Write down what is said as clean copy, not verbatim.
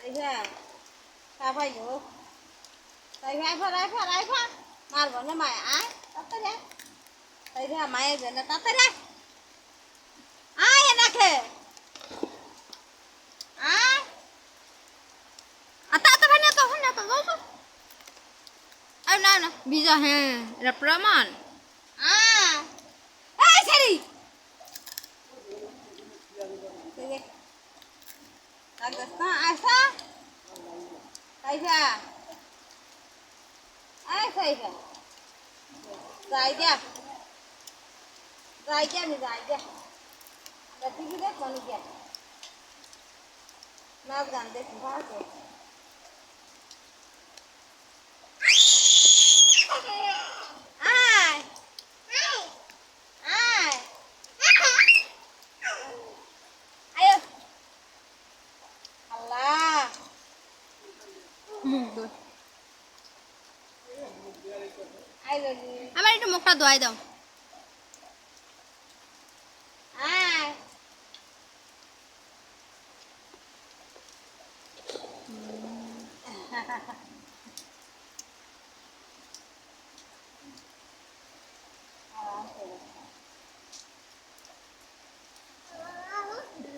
Đây ra. Sao phải dụ? Đây ra. Mà vẫn nó mày ái. Tắt tới đây. Đây ra mày rồi nó tắt tới đây. Ai anh khe? Ai? তা তো ভাই না তো যাও তো আর না বিজা হ্যাঁ এটা প্রমাণ Ai seri. Sige. Tagas na asa? Đây ra. Ai sai ra? Dài chưa? Dài chưa thì dài chưa? Là tí cái đất còn kìa. Nó gần đây cũng phá kìa. Ai? Ai? Ayo. Allah. মুখ ধোয় Ai rồi? আমার একটু মুখটা ধোয়াই দাও Ai?